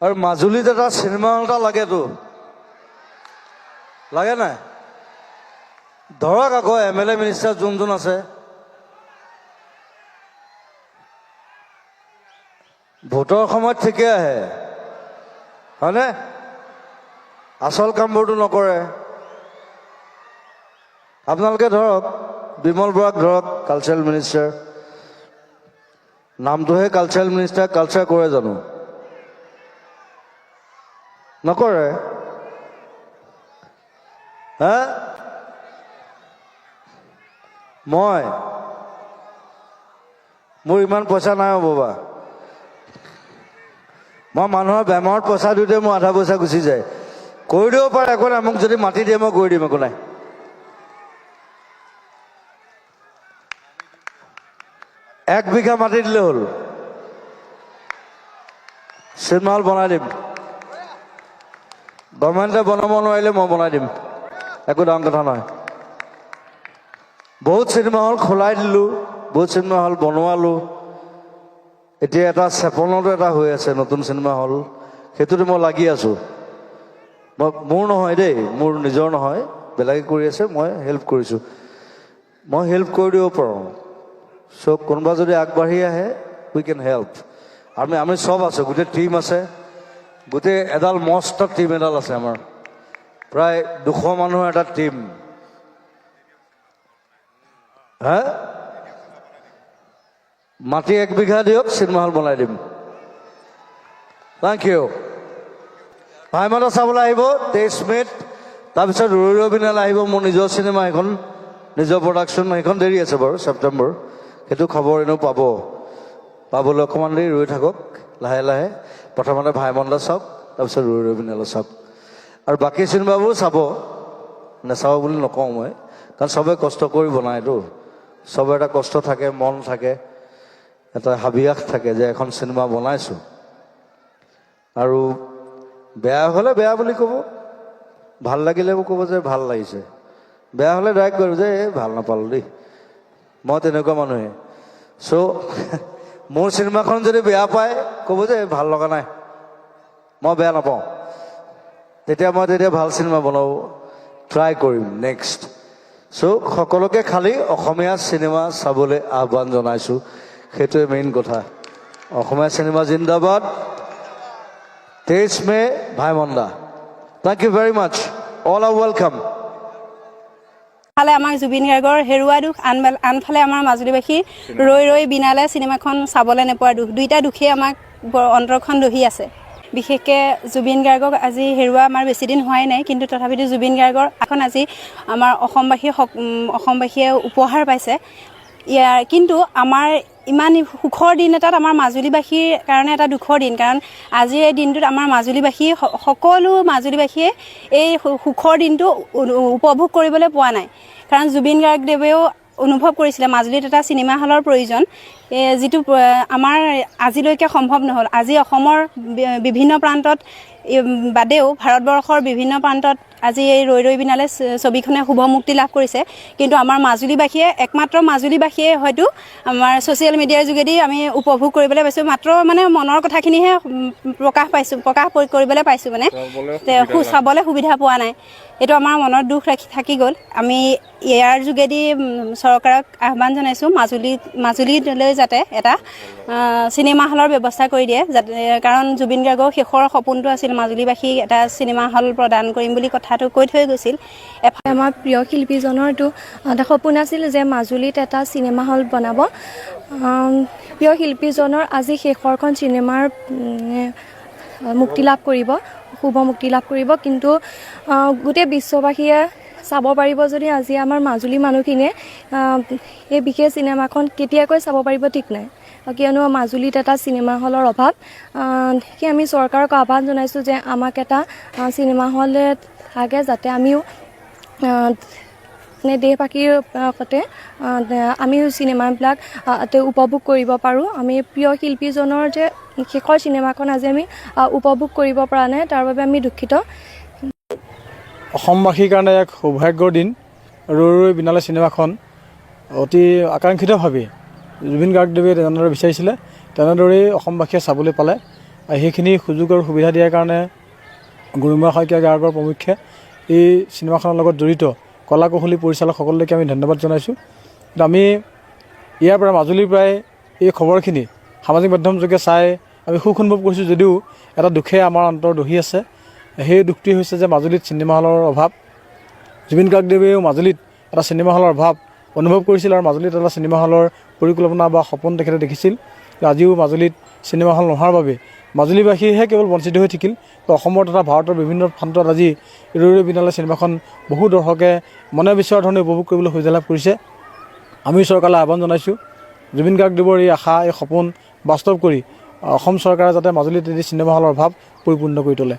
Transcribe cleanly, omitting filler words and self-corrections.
আৰু মাজুলীত এটা চিনেমা হল এটা লাগেতো, লাগে নাই? ধৰক আকৌ MLA মিনিষ্টাৰ যোন আছে, ভোটৰ সময়ত ঠিকে আহে, হয়নে? আচল কামবোৰতো নকৰে। আপোনালোকে ধৰক বিমল বৰাক ধৰক, কালচাৰেল মিনিষ্টাৰ, নামটোহে কালচাৰেল মিনিষ্টাৰ, কালচাৰ কৰে জানো? নকৰে। হা? মোৰ ইমান পইচা নাই হ'ব বা, মই মানুহৰ বেমাৰত পইচা দিওঁতে মোৰ আধা পইচা গুচি যায়। কৰি দিব পাৰে, একো নাই, মোক যদি মাতি দিয়ে মই কৰি দিম, একো নাই। এক বিঘা মাটি দিলে হ'ল, চিনেমা হল বনাই দিম। গভৰ্ণমেণ্টে বনাব নোৱাৰিলে মই বনাই দিম, একো ডাঙৰ কথা নহয়। বহুত চিনেমা হল খোলাই দিলো, বহুত চিনেমা হল বনোৱালো। এতিয়া এটা চেপনতো এটা হৈ আছে নতুন চিনেমা হল, সেইটোতে মই লাগি আছো। মোৰ নহয় দেই, মোৰ নিজৰ নহয়, বেলেগে কৰি আছে, মই হেল্প কৰিছো। মই হেল্প কৰি দিব পাৰোঁ। চ' কোনোবা যদি আগবাঢ়ি আহে, উই কেন হেল্প। আমি চব আছো, গোটেই টিম আছে, গোটেই এডাল মস্ত টিম এডাল আছে আমাৰ, প্ৰায় 200 মানুহৰ এটা টিম। হা? মাটি 1 বিঘা দিয়ক, চিনেমা হল বনাই দিম। Thank U. ভাইমতা চাবলৈ আহিব 23 মে'ত। তাৰপিছত ৰৈ ৰৈ বিনালে আহিব, মোৰ নিজৰ চিনেমা এখন, নিজৰ প্ৰডাকশ্যন। সেইখন দেৰি আছে বাৰু, ছেপ্টেম্বৰ। সেইটো খবৰ এনেও পাবলৈ অকণমান দেৰি ৰৈ থাকক, লাহে লাহে। প্ৰথমতে ভাইমন্দা চাওক, তাৰপিছত ৰৈ ৰৈ বিনালে চাওক। আৰু বাকী চিনেমাবোৰ চাব, নেচাব বুলি নকওঁ মই, কাৰণ চবে কষ্ট কৰি বনায়তো। চবৰ এটা কষ্ট থাকে, মন থাকে, এটা হাবিয়াস থাকে যে এখন চিনেমা বনাইছোঁ। আৰু বেয়া হ'লে বেয়া বুলি ক'ব, ভাল লাগিলেও ক'ব যে ভাল লাগিছে। বেয়া হ'লে ডাইৰেক্ট কৰিব যে ভাল নাপালোঁ দেই, মই তেনেকুৱা মানুহে। চ' মোৰ চিনেমাখন যদি বেয়া পায়, ক'ব যে ভাল লগা নাই, মই বেয়া নাপাওঁ। তেতিয়া মই ভাল চিনেমা বনাব ট্ৰাই কৰিম নেক্সট। চ' সকলোকে খালি অসমীয়া চিনেমা চাবলৈ আহ্বান জনাইছোঁ, সেইটোৱে মেইন কথা। অসমীয়া চিনেমা জিন্দাবাদ। 23 May Bhaimonda. Thank you very much, all are welcome. ফালে আমাক জুবিন গাৰ্গৰ হেৰুৱা দুখ, আনফালে আমাৰ মাজুলীবাসী ৰৈ ৰৈ বিনালে চিনেমাখন চাবলৈ নোপোৱাৰ দুখ, দুইটা দুখেই আমাক অন্তৰখন দহি আছে। বিশেষকৈ জুবিন গাৰ্গক আজি হেৰুৱা আমাৰ বেছি দিন হোৱাই নাই, কিন্তু তথাপিতো জুবিন গাৰ্গৰ এখন আজি আমাৰ অসমবাসীয়ে উপহাৰ পাইছে। কিন্তু আমাৰ ইমান সুখৰ দিন এটাত আমাৰ মাজুলীবাসীৰ কাৰণে এটা দুখৰ দিন, কাৰণ আজিৰ এই দিনটোত আমাৰ সকলো মাজুলীবাসীয়ে এই সুখৰ দিনটো উপভোগ কৰিবলৈ পোৱা নাই। কাৰণ জুবিন গাৰ্গদেৱেও অনুভৱ কৰিছিলে মাজুলীত এটা চিনেমা হলৰ প্ৰয়োজন, যিটো আমাৰ আজিলৈকে সম্ভৱ নহ'ল। আজি অসমৰ বিভিন্ন প্ৰান্তত বাদেও ভাৰতবৰ্ষৰ বিভিন্ন প্ৰান্তত আজি এই ৰৈ ৰৈ বিনালে ছবিখনে শুভ মুক্তি লাভ কৰিছে, কিন্তু আমাৰ মাজুলীবাসীয়ে, একমাত্ৰ মাজুলীবাসীয়ে হয়তো আমাৰ ছ'চিয়েল মিডিয়াৰ যোগেদি আমি উপভোগ কৰিবলৈ পাইছোঁ। মাত্ৰ মানে মনৰ কথাখিনিহে প্ৰকাশ কৰিবলৈ পাইছোঁ, মানে চাবলৈ সুবিধা পোৱা নাই। এইটো আমাৰ মনত দুখ থাকি গ'ল। আমি ইয়াৰ যোগেদি চৰকাৰক আহ্বান জনাইছোঁ, মাজুলীলৈ যাতে এটা চিনেমা হলৰ ব্যৱস্থা কৰি দিয়ে, কাৰণ জুবিন গাৰ্গৰ শেষৰ সপোনটো আছিল মাজুলীবাসীক এটা চিনেমা হল প্ৰদান কৰিম বুলি কথাটো কৈ থৈ গৈছিল। আমাৰ প্ৰিয় শিল্পীজনৰটো এটা সপোন আছিল যে মাজুলীত এটা চিনেমা হল বনাব। প্ৰিয় শিল্পীজনৰ আজি শেষৰখন চিনেমাৰ মুক্তি লাভ কৰিব, শুভ মুক্তি লাভ কৰিব, কিন্তু গোটেই বিশ্ববাসীয়ে চাব পাৰিব যদি আজি আমাৰ মাজুলী মানুহখিনিয়ে এই বিশেষ চিনেমাখন কেতিয়াকৈ চাব পাৰিব ঠিক নাই, কিয়নো মাজুলীত এটা চিনেমা হলৰ অভাৱ। সেই আমি চৰকাৰক আহ্বান জনাইছোঁ যে আমাক এটা চিনেমা হল থাকে, যাতে আমিও দেশবাসীৰ সৈতে আমিও চিনেমাবিলাক উপভোগ কৰিব পাৰোঁ। আমি প্ৰিয় শিল্পীজনৰ যে শেষৰ চিনেমাখন আজি আমি উপভোগ কৰিব পৰা নাই, তাৰ বাবে আমি দুখিত। অসমবাসীৰ কাৰণে এক সৌভাগ্যৰ দিন। ৰৈ ৰৈ বিনালে চিনেমাখন অতি আকাংক্ষিতভাৱে জুবিন গাৰ্গদেৱে যেনেদৰে বিচাৰিছিলে তেনেদৰেই অসমবাসীয়ে চাবলৈ পালে। সেইখিনি সুযোগ আৰু সুবিধা দিয়াৰ কাৰণে গৰিমা শইকীয়া গায়কৰ প্ৰমুখ্যে এই চিনেমাখনৰ লগত জড়িত কলা কৌশলী পৰিচালকসকললৈকে আমি ধন্যবাদ জনাইছোঁ। আমি ইয়াৰ পৰা মাজুলীৰ পৰাই এই খবৰখিনি সামাজিক মাধ্যমযোগে চাই আমি সুখ অনুভৱ কৰিছোঁ, যদিও এটা দুখে আমাৰ অন্তৰ দহি আছে। সেই দুখটি হৈছে যে মাজুলীত চিনেমা হলৰ অভাৱ। জুবিন গাৰ্গদেৱেও মাজুলীত এটা চিনেমা হলৰ অভাৱ অনুভৱ কৰিছিল আৰু মাজুলীত এটা চিনেমা হলৰ পৰিকল্পনা বা সপোন তেখেতে দেখিছিল। আজিও মাজুলীত চিনেমা হল নোহোৱাৰ বাবে মাজুলীবাসীহে কেৱল বঞ্চিত হৈ থাকিল। তো অসমৰ তথা ভাৰতৰ বিভিন্ন প্ৰান্তত আজি ৰৈ ৰৈ বিনালে চিনেমাখন বহু দৰ্শকে মনে বিচৰা ধৰণে উপভোগ কৰিবলৈ সুবিধা লাভ কৰিছে। আমি চৰকাৰলৈ আহ্বান জনাইছোঁ, জুবিন গাৰ্গদেৱৰ এই আশা, এই সপোন বাস্তৱ কৰি অসম চৰকাৰে যাতে মাজুলীত এই চিনেমা হলৰ অভাৱ পৰিপূৰ্ণ কৰি তোলে।